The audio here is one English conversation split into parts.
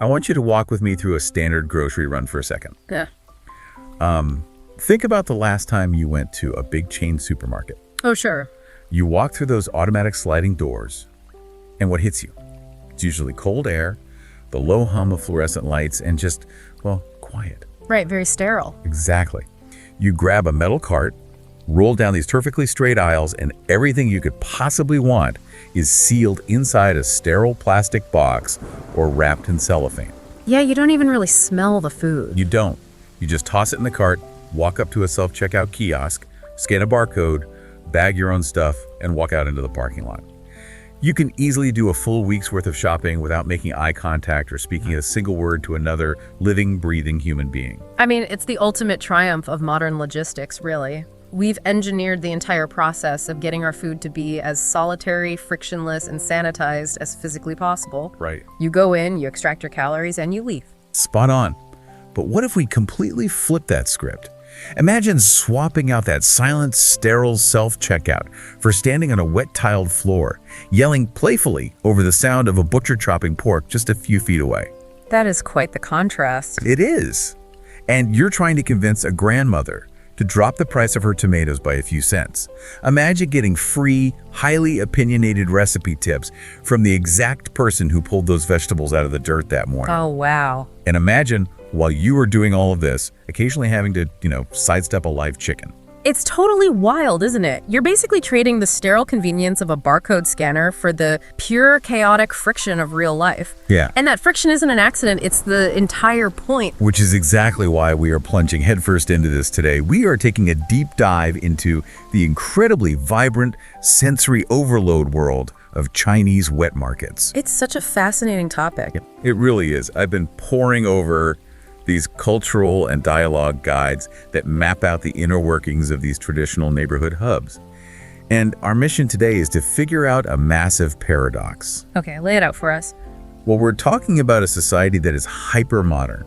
I want you to walk with me through a standard grocery run for a second. Yeah. Think about the last time you went to a big chain supermarket. Oh, sure. You walk through those automatic sliding doors, and what hits you? It's usually cold air, the low hum of fluorescent lights, and just, well, quiet. Right, very sterile. Exactly. You grab a metal cart, roll down these perfectly straight aisles, and everything you could possibly want is sealed inside a sterile plastic box or wrapped in cellophane. Yeah, you don't even really smell the food. You don't. You just toss it in the cart, walk up to a self-checkout kiosk, scan a barcode, bag your own stuff, and walk out into the parking lot. You can easily do a full week's worth of shopping without making eye contact or speaking a single word to another living, breathing human being. I mean, it's the ultimate triumph of modern logistics, really. We've engineered the entire process of getting our food to be as solitary, frictionless, and sanitized as physically possible. Right. You go in, you extract your calories, and you leave. Spot on. But what if we completely flip that script? Imagine swapping out that silent, sterile self-checkout for standing on a wet-tiled floor, yelling playfully over the sound of a butcher chopping pork just a few feet away. That is quite the contrast. It is. And you're trying to convince a grandmother to drop the price of her tomatoes by a few cents. Imagine getting free, highly opinionated recipe tips from the exact person who pulled those vegetables out of the dirt that morning. Oh, wow. And imagine, while you are doing all of this, occasionally having to, sidestep a live chicken. It's totally wild, isn't it? You're basically trading the sterile convenience of a barcode scanner for the pure, chaotic friction of real life. Yeah. And that friction isn't an accident, it's the entire point. Which is exactly why we are plunging headfirst into this today. We are taking a deep dive into the incredibly vibrant, sensory overload world of Chinese wet markets. It's such a fascinating topic. It really is. I've been poring over these cultural and dialogue guides that map out the inner workings of these traditional neighborhood hubs. And our mission today is to figure out a massive paradox. Okay, lay it out for us. Well, we're talking about a society that is hyper-modern.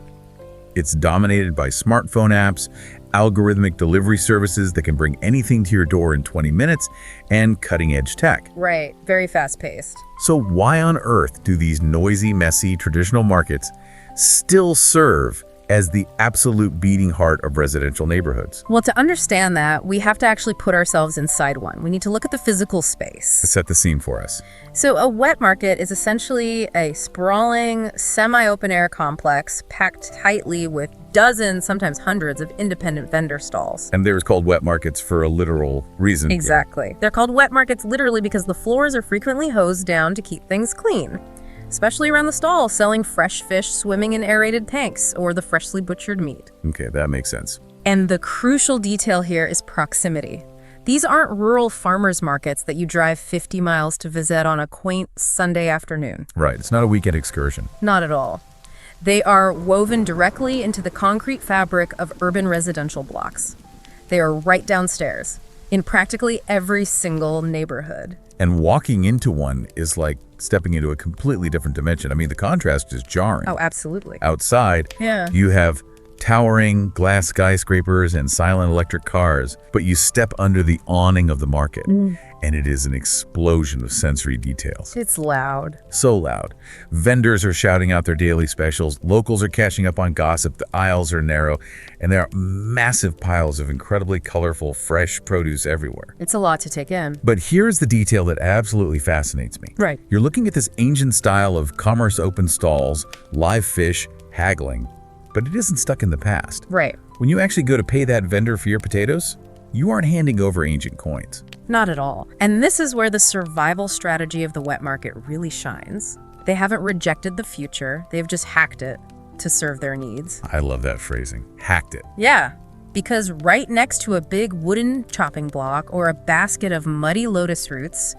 It's dominated by smartphone apps, algorithmic delivery services that can bring anything to your door in 20 minutes, and cutting-edge tech. Right, very fast-paced. So why on earth do these noisy, messy, traditional markets still serve as the absolute beating heart of residential neighborhoods? Well, to understand that, we have to actually put ourselves inside one. We need to look at the physical space. Set the scene for us. So a wet market is essentially a sprawling, semi-open-air complex packed tightly with dozens, sometimes hundreds, of independent vendor stalls. And they're called wet markets for a literal reason. Exactly. They're called wet markets literally because the floors are frequently hosed down to keep things clean, especially around the stalls selling fresh fish swimming in aerated tanks or the freshly butchered meat. Okay, that makes sense. And the crucial detail here is proximity. These aren't rural farmers markets that you drive 50 miles to visit on a quaint Sunday afternoon. Right, it's not a weekend excursion. Not at all. They are woven directly into the concrete fabric of urban residential blocks. They are right downstairs in practically every single neighborhood. And walking into one is like stepping into a completely different dimension. I mean, the contrast is jarring. Oh, absolutely. Outside, Yeah. you have towering glass skyscrapers and silent electric cars, but you step under the awning of the market, and it is an explosion of sensory details. It's loud. So loud. Vendors are shouting out their daily specials, locals are catching up on gossip, the aisles are narrow, and there are massive piles of incredibly colorful, fresh produce everywhere. It's a lot to take in. But here's the detail that absolutely fascinates me. Right. You're looking at this ancient style of commerce open stalls, live fish, haggling, but it isn't stuck in the past. Right. When you actually go to pay that vendor for your potatoes, you aren't handing over ancient coins. Not at all. And this is where the survival strategy of the wet market really shines. They haven't rejected the future, they've just hacked it to serve their needs. I love that phrasing. Hacked it. Yeah, because right next to a big wooden chopping block or a basket of muddy lotus roots,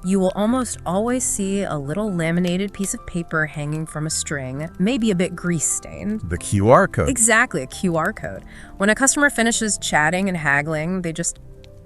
you will almost always see a little laminated piece of paper hanging from a string, maybe a bit grease-stained. The QR code. Exactly, a QR code. When a customer finishes chatting and haggling, they just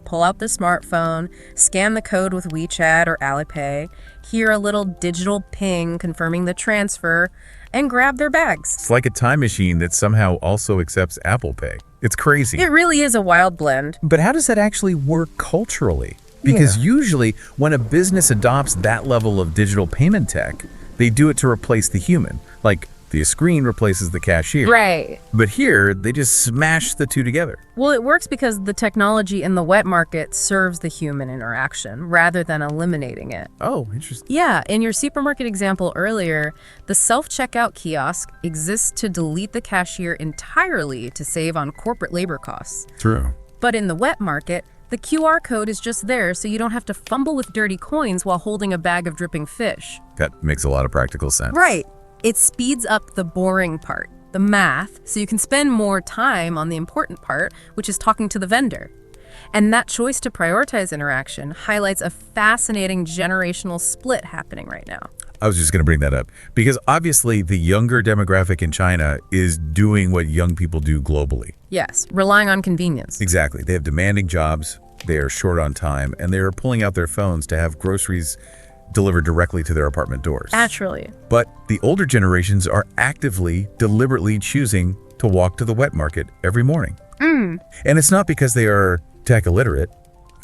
pull out the smartphone, scan the code with WeChat or Alipay, hear a little digital ping confirming the transfer, and grab their bags. It's like a time machine that somehow also accepts Apple Pay. It's crazy. It really is a wild blend. But how does that actually work culturally? Because usually when a business adopts that level of digital payment tech, they do it to replace the human, like The screen replaces the cashier. Right. But here, they just smash the two together. Well, it works because the technology in the wet market serves the human interaction rather than eliminating it. Oh, interesting. Yeah, in your supermarket example earlier, the self-checkout kiosk exists to delete the cashier entirely to save on corporate labor costs. True. But in the wet market, the QR code is just there so you don't have to fumble with dirty coins while holding a bag of dripping fish. That makes a lot of practical sense. Right. It speeds up the boring part, the math, so you can spend more time on the important part, which is talking to the vendor. And that choice to prioritize interaction highlights a fascinating generational split happening right now. I was just going to bring that up because obviously the younger demographic in China is doing what young people do globally. Yes, relying on convenience. Exactly. They have demanding jobs, they are short on time, and they are pulling out their phones to have groceries delivered directly to their apartment doors. Naturally. But the older generations are actively, deliberately choosing to walk to the wet market every morning. And it's not because they are tech illiterate.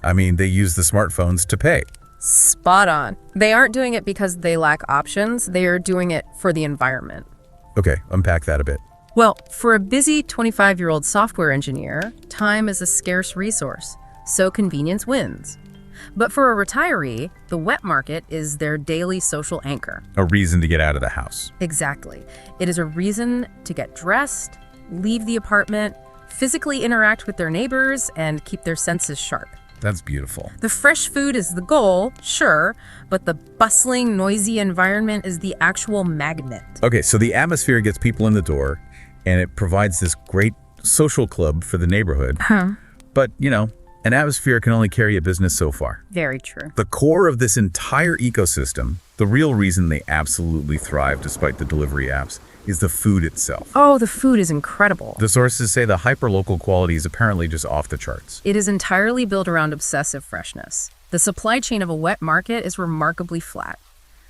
I mean, they use the smartphones to pay. Spot on. They aren't doing it because they lack options. They are doing it for the environment. Okay, unpack that a bit. Well, for a busy 25-year-old software engineer, time is a scarce resource, so convenience wins. But for a retiree, the wet market is their daily social anchor. A reason to get out of the house. Exactly. It is a reason to get dressed, leave the apartment, physically interact with their neighbors, and keep their senses sharp. That's beautiful. The fresh food is the goal, sure, but the bustling, noisy environment is the actual magnet. Okay, so the atmosphere gets people in the door, and it provides this great social club for the neighborhood. But, an atmosphere can only carry a business so far. Very true. The core of this entire ecosystem, the real reason they absolutely thrive despite the delivery apps, is the food itself. Oh, the food is incredible. The sources say the hyper-local quality is apparently just off the charts. It is entirely built around obsessive freshness. The supply chain of a wet market is remarkably flat.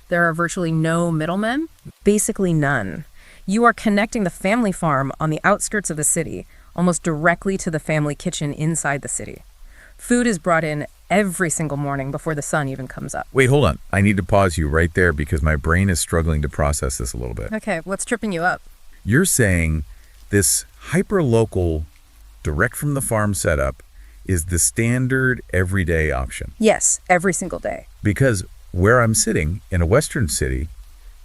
There are virtually no middlemen, basically none. You are connecting the family farm on the outskirts of the city, almost directly to the family kitchen inside the city. Food is brought in every single morning before the sun even comes up. Wait, hold on. I need to pause you right there because my brain is struggling to process this a little bit. Okay, what's tripping you up? You're saying this hyper-local, direct from the farm setup is the standard everyday option. Yes, every single day. Because where I'm sitting in a Western city,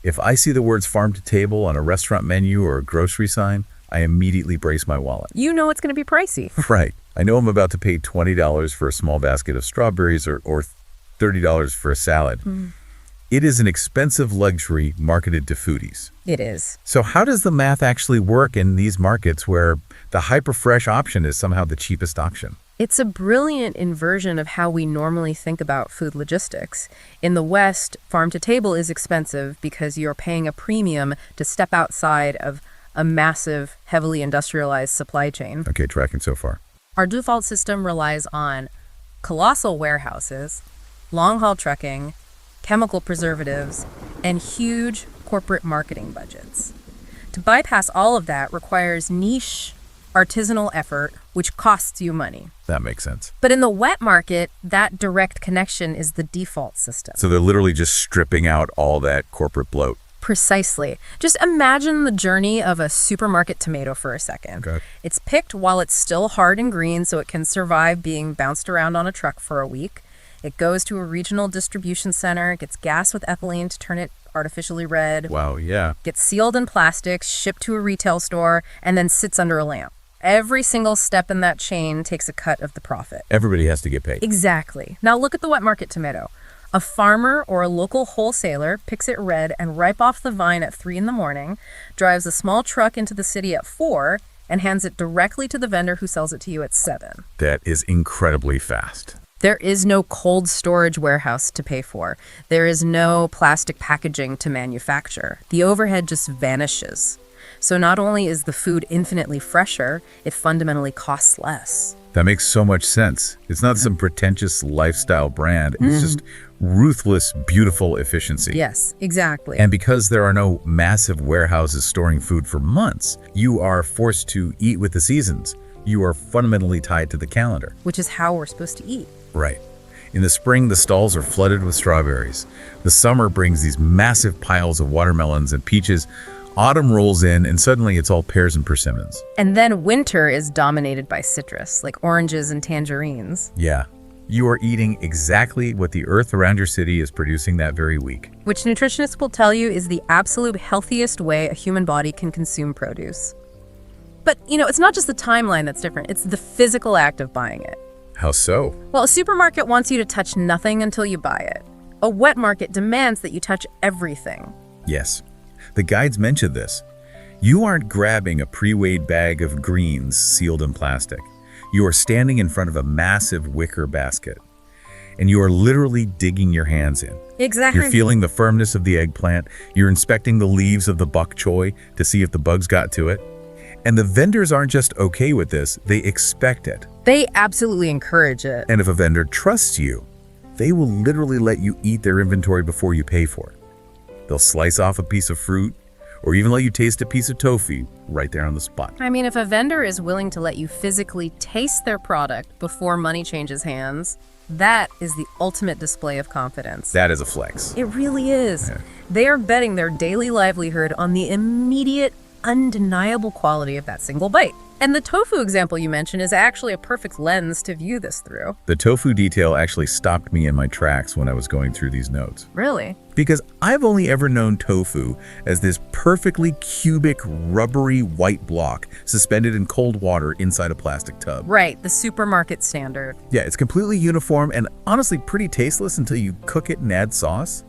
if I see the words farm to table on a restaurant menu or a grocery sign, I immediately brace my wallet. You know it's going to be pricey. Right. I know I'm about to pay $20 for a small basket of strawberries or $30 for a salad. It is an expensive luxury marketed to foodies. It is. So how does the math actually work in these markets where the hyper-fresh option is somehow the cheapest option? It's a brilliant inversion of how we normally think about food logistics. In the West, farm to table is expensive because you're paying a premium to step outside of a massive, heavily industrialized supply chain. Okay, tracking so far. Our default system relies on colossal warehouses, long-haul trucking, chemical preservatives, and huge corporate marketing budgets. To bypass all of that requires niche, artisanal effort, which costs you money. That makes sense. But in the wet market, that direct connection is the default system. So they're literally just stripping out all that corporate bloat. Precisely. Just imagine the journey of a supermarket tomato for a second. Okay. It's picked while it's still hard and green so it can survive being bounced around on a truck for a week. It goes to a regional distribution center, gets gassed with ethylene to turn it artificially red. Wow, yeah. Gets sealed in plastic, shipped to a retail store, and then sits under a lamp. Every single step in that chain takes a cut of the profit. Everybody has to get paid. Exactly. Now look at the wet market tomato. A farmer or a local wholesaler picks it red and ripe off the vine at 3 in the morning, drives a small truck into the city at 4, and hands it directly to the vendor who sells it to you at 7. That is incredibly fast. There is no cold storage warehouse to pay for. There is no plastic packaging to manufacture. The overhead just vanishes. So not only is the food infinitely fresher, it fundamentally costs less. That makes so much sense. It's not some pretentious lifestyle brand. It's just ruthless, beautiful efficiency. Yes, exactly. And because there are no massive warehouses storing food for months, you are forced to eat with the seasons. You are fundamentally tied to the calendar. Which is how we're supposed to eat. Right. In the spring, the stalls are flooded with strawberries. The summer brings these massive piles of watermelons and peaches, Autumn rolls in, and suddenly it's all pears and persimmons. And then winter is dominated by citrus, like oranges and tangerines. Yeah, you are eating exactly what the earth around your city is producing that very week. Which nutritionists will tell you is the absolute healthiest way a human body can consume produce. But, it's not just the timeline that's different, it's the physical act of buying it. How so? Well, a supermarket wants you to touch nothing until you buy it. A wet market demands that you touch everything. Yes, the guides mentioned this. You aren't grabbing a pre-weighed bag of greens sealed in plastic. You are standing in front of a massive wicker basket, and you are literally digging your hands in. Exactly. You're feeling the firmness of the eggplant. You're inspecting the leaves of the bok choy to see if the bugs got to it. And the vendors aren't just okay with this, they expect it. They absolutely encourage it. And if a vendor trusts you, they will literally let you eat their inventory before you pay for it. They'll slice off a piece of fruit or even let you taste a piece of tofu right there on the spot. I mean, if a vendor is willing to let you physically taste their product before money changes hands, that is the ultimate display of confidence. That is a flex. It really is. Yeah. They are betting their daily livelihood on the immediate, undeniable quality of that single bite. And the tofu example you mentioned is actually a perfect lens to view this through. The tofu detail actually stopped me in my tracks when I was going through these notes. Really? Because I've only ever known tofu as this perfectly cubic, rubbery white block suspended in cold water inside a plastic tub. Right, the supermarket standard. Yeah, it's completely uniform and honestly pretty tasteless until you cook it and add sauce.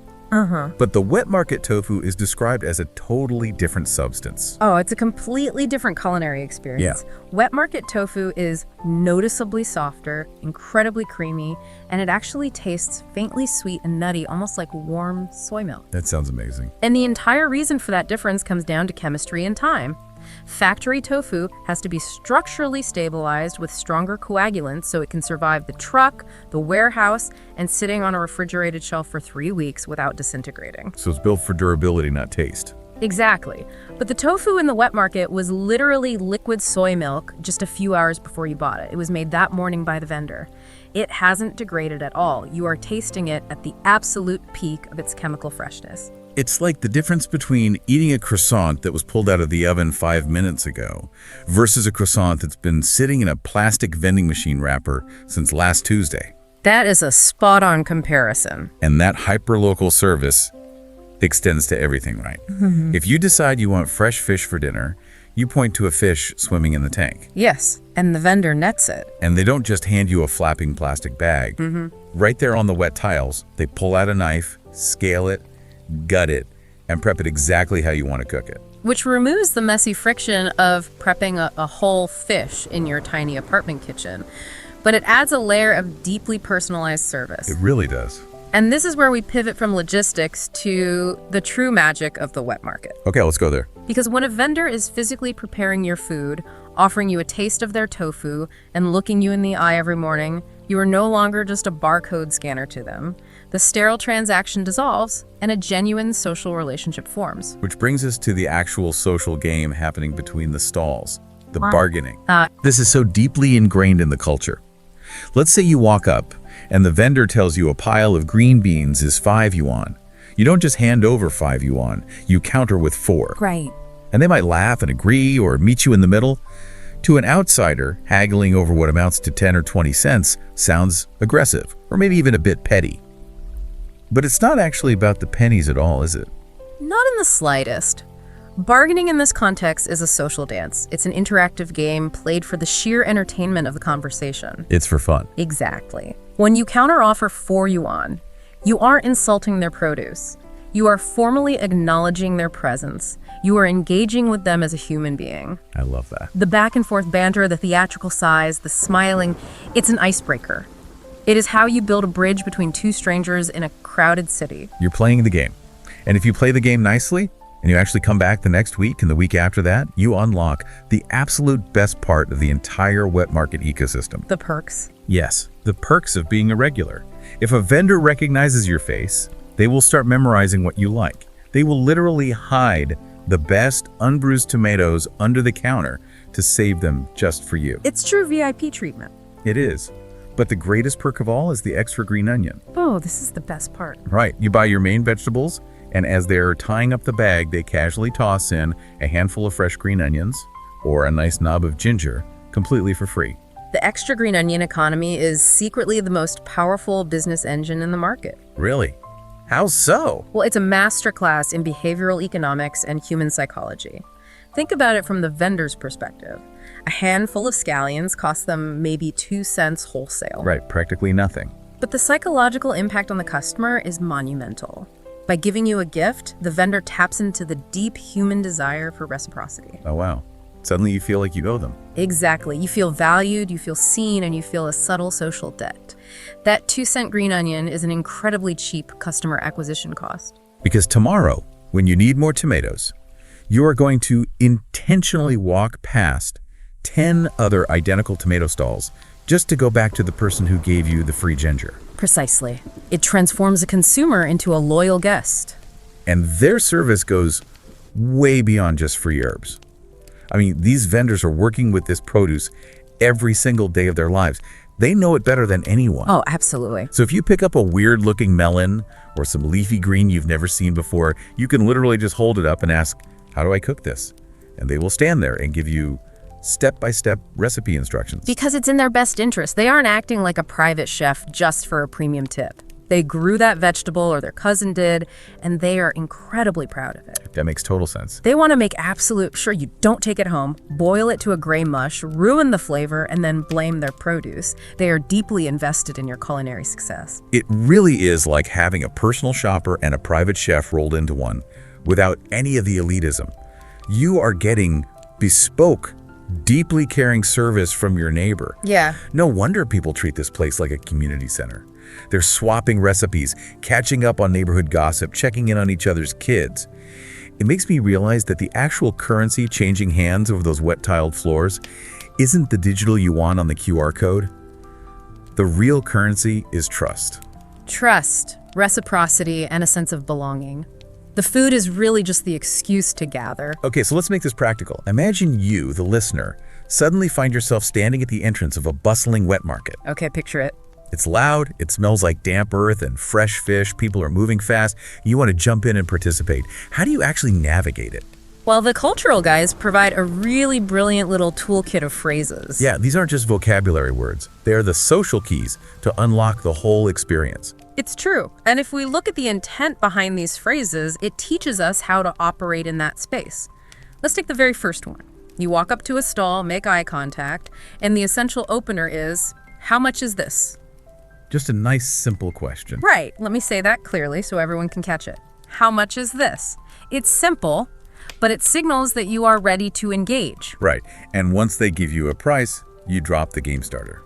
But the wet market tofu is described as a totally different substance. Oh, it's a completely different culinary experience. Wet market tofu is noticeably softer, incredibly creamy, and it actually tastes faintly sweet and nutty, almost like warm soy milk. That sounds amazing. And the entire reason for that difference comes down to chemistry and time. Factory tofu has to be structurally stabilized with stronger coagulants so it can survive the truck, the warehouse, and sitting on a refrigerated shelf for 3 weeks without disintegrating. So it's built for durability, not taste. Exactly. But the tofu in the wet market was literally liquid soy milk just a few hours before you bought it. It was made that morning by the vendor. It hasn't degraded at all. You are tasting it at the absolute peak of its chemical freshness. It's like the difference between eating a croissant that was pulled out of the oven 5 minutes ago versus a croissant that's been sitting in a plastic vending machine wrapper since last Tuesday. That is a spot-on comparison. And that hyperlocal service extends to everything, right? If you decide you want fresh fish for dinner, you point to a fish swimming in the tank. Yes, and the vendor nets it. And they don't just hand you a flapping plastic bag. Right there on the wet tiles, they pull out a knife, scale it, gut it, and prep it exactly how you want to cook it. Which removes the messy friction of prepping a whole fish in your tiny apartment kitchen. But it adds a layer of deeply personalized service. It really does. And this is where we pivot from logistics to the true magic of the wet market. Okay, let's go there. Because when a vendor is physically preparing your food, offering you a taste of their tofu, and looking you in the eye every morning, you are no longer just a barcode scanner to them. The sterile transaction dissolves, and a genuine social relationship forms. Which brings us to the actual social game happening between the stalls, the bargaining. This is so deeply ingrained in the culture. Let's say you walk up, and the vendor tells you a pile of green beans is 5 yuan. You don't just hand over 5 yuan, you counter with 4. Right. And they might laugh and agree or meet you in the middle. To an outsider, haggling over what amounts to 10 or 20 cents sounds aggressive, or maybe even a bit petty. But it's not actually about the pennies at all, is it? Not in the slightest. Bargaining in this context is a social dance. It's an interactive game played for the sheer entertainment of the conversation. It's for fun. Exactly. When you counteroffer 4 yuan, you aren't insulting their produce. You are formally acknowledging their presence. You are engaging with them as a human being. I love that. The back and forth banter, the theatrical sighs, the smiling, it's an icebreaker. It is how you build a bridge between two strangers in a crowded city. You're playing the game. And if you play the game nicely, and you actually come back the next week and the week after that, you unlock the absolute best part of the entire wet market ecosystem. The perks. Yes, the perks of being a regular. If a vendor recognizes your face, they will start memorizing what you like. They will literally hide the best unbruised tomatoes under the counter to save them just for you. It's true VIP treatment. It is. But the greatest perk of all is the extra green onion. Oh, this is the best part. Right, you buy your main vegetables, And as they're tying up the bag, they casually toss in a handful of fresh green onions or a nice knob of ginger, completely for free. The extra green onion economy is secretly the most powerful business engine in the market. Really? How so? Well, it's a masterclass in behavioral economics and human psychology. Think about it from the vendor's perspective. A handful of scallions costs them maybe 2 cents wholesale. Right, practically nothing. But the psychological impact on the customer is monumental. By giving you a gift, the vendor taps into the deep human desire for reciprocity. Oh, wow. Suddenly you feel like you owe them. Exactly. You feel valued, you feel seen, and you feel a subtle social debt. That 2-cent green onion is an incredibly cheap customer acquisition cost. Because tomorrow, when you need more tomatoes, you are going to intentionally walk past 10 other identical tomato stalls just to go back to the person who gave you the free ginger. Precisely. It transforms a consumer into a loyal guest. And their service goes way beyond just free herbs. I mean, these vendors are working with this produce every single day of their lives. They know it better than anyone. Oh, absolutely. So if you pick up a weird-looking melon or some leafy green you've never seen before, you can literally just hold it up and ask, how do I cook this? And they will stand there and give you step-by-step recipe instructions. Because it's in their best interest. They aren't acting like a private chef just for a premium tip. They grew that vegetable, or their cousin did, and they are incredibly proud of it. That makes total sense. They want to make absolute sure you don't take it home, boil it to a gray mush, ruin the flavor, and then blame their produce. They are deeply invested in your culinary success. It really is like having a personal shopper and a private chef rolled into one without any of the elitism. You are getting bespoke, deeply caring service from your neighbor. Yeah. No wonder people treat this place like a community center. They're swapping recipes, catching up on neighborhood gossip, checking in on each other's kids. It makes me realize that the actual currency changing hands over those wet-tiled floors isn't the digital yuan on the QR code. The real currency is trust. Trust, reciprocity, and a sense of belonging. The food is really just the excuse to gather. Okay, so let's make this practical. Imagine you, the listener, suddenly find yourself standing at the entrance of a bustling wet market. Okay, picture it. It's loud, it smells like damp earth and fresh fish, people are moving fast, you want to jump in and participate. How do you actually navigate it? Well, the cultural guys provide a really brilliant little toolkit of phrases. Yeah, these aren't just vocabulary words. They are the social keys to unlock the whole experience. It's true. And if we look at the intent behind these phrases, it teaches us how to operate in that space. Let's take the very first one. You walk up to a stall, make eye contact, and the essential opener is, how much is this? Just a nice, simple question. Right. Let me say that clearly so everyone can catch it. How much is this? It's simple, but it signals that you are ready to engage. Right. And once they give you a price, you drop the game starter.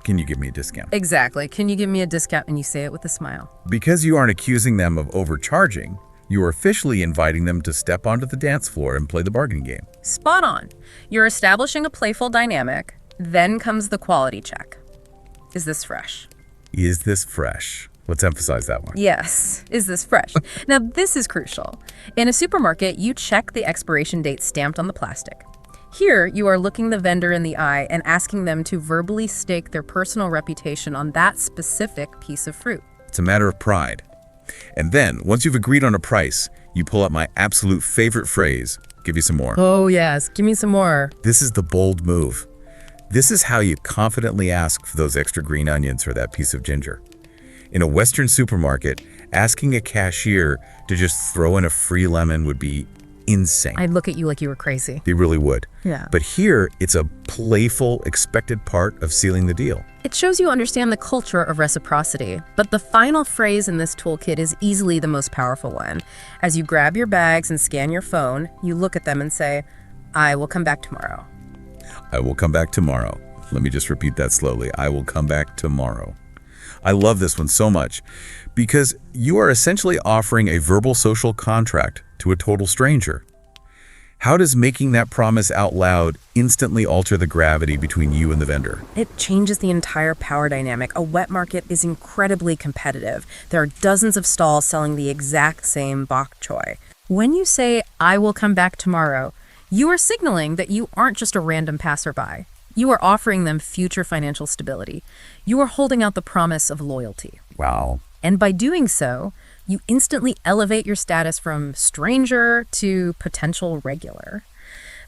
Can you give me a discount? Exactly. Can you give me a discount? And you say it with a smile. Because you aren't accusing them of overcharging, you are officially inviting them to step onto the dance floor and play the bargaining game. Spot on. You're establishing a playful dynamic. Then comes the quality check. Is this fresh? Is this fresh? Let's emphasize that one. Yes. Is this fresh? Now, this is crucial. In a supermarket, you check the expiration date stamped on the plastic. Here, you are looking the vendor in the eye and asking them to verbally stake their personal reputation on that specific piece of fruit. It's a matter of pride. And then, once you've agreed on a price, you pull up my absolute favorite phrase, give you some more. Oh, yes. Give me some more. This is the bold move. This is how you confidently ask for those extra green onions or that piece of ginger. In a Western supermarket, asking a cashier to just throw in a free lemon would be insane. I'd look at you like you were crazy. They really would. Yeah. But here, it's a playful, expected part of sealing the deal. It shows you understand the culture of reciprocity. But the final phrase in this toolkit is easily the most powerful one. As you grab your bags and scan your phone, you look at them and say, I will come back tomorrow. I will come back tomorrow. Let me just repeat that slowly. I will come back tomorrow. I love this one so much because you are essentially offering a verbal social contract to a total stranger. How does making that promise out loud instantly alter the gravity between you and the vendor? It changes the entire power dynamic. A wet market is incredibly competitive. There are dozens of stalls selling the exact same bok choy. When you say, I will come back tomorrow, you are signaling that you aren't just a random passerby. You are offering them future financial stability. You are holding out the promise of loyalty. Wow. And by doing so, You instantly elevate your status from stranger to potential regular.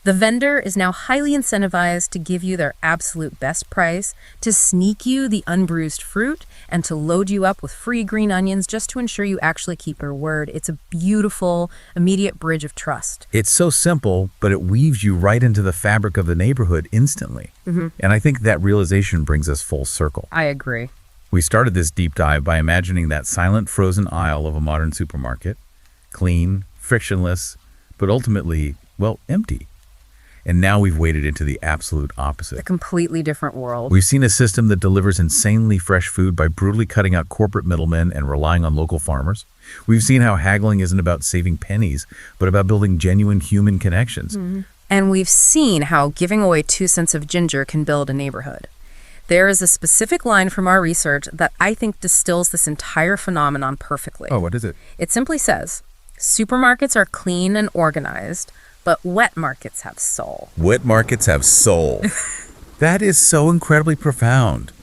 The vendor is now highly incentivized to give you their absolute best price, to sneak you the unbruised fruit, and to load you up with free green onions just to ensure you actually keep your word. It's a beautiful, immediate bridge of trust. It's so simple, but it weaves you right into the fabric of the neighborhood instantly. And I think that realization brings us full circle. I agree. We started this deep dive by imagining that silent frozen aisle of a modern supermarket, clean, frictionless, but ultimately, well, empty. And now we've waded into the absolute opposite. A completely different world. We've seen a system that delivers insanely fresh food by brutally cutting out corporate middlemen and relying on local farmers. We've seen how haggling isn't about saving pennies, but about building genuine human connections. And we've seen how giving away 2 cents of ginger can build a neighborhood. There is a specific line from our research that I think distills this entire phenomenon perfectly. Oh, what is it? It simply says, supermarkets are clean and organized, but wet markets have soul. Wet markets have soul. That is so incredibly profound.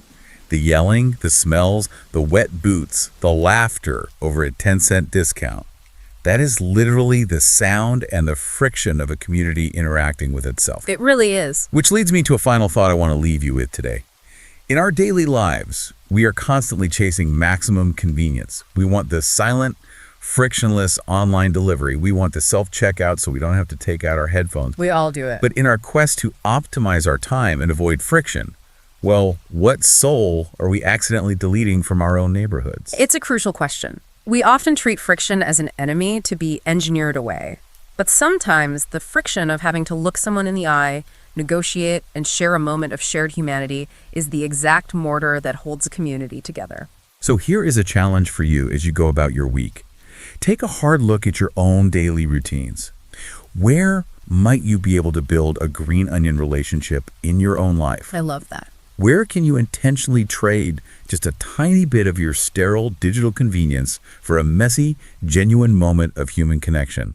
The yelling, the smells, the wet boots, the laughter over a 10-cent discount. That is literally the sound and the friction of a community interacting with itself. It really is. Which leads me to a final thought I want to leave you with today. In our daily lives, we are constantly chasing maximum convenience. We want the silent, frictionless online delivery. We want the self-checkout so we don't have to take out our headphones. We all do it. But in our quest to optimize our time and avoid friction, well, what soul are we accidentally deleting from our own neighborhoods? It's a crucial question. We often treat friction as an enemy to be engineered away. But sometimes the friction of having to look someone in the eye, negotiate, and share a moment of shared humanity is the exact mortar that holds a community together. So here is a challenge for you as you go about your week. Take a hard look at your own daily routines. Where might you be able to build a green onion relationship in your own life? I love that. Where can you intentionally trade just a tiny bit of your sterile digital convenience for a messy, genuine moment of human connection?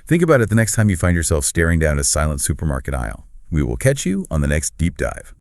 Think about it the next time you find yourself staring down a silent supermarket aisle. We will catch you on the next deep dive.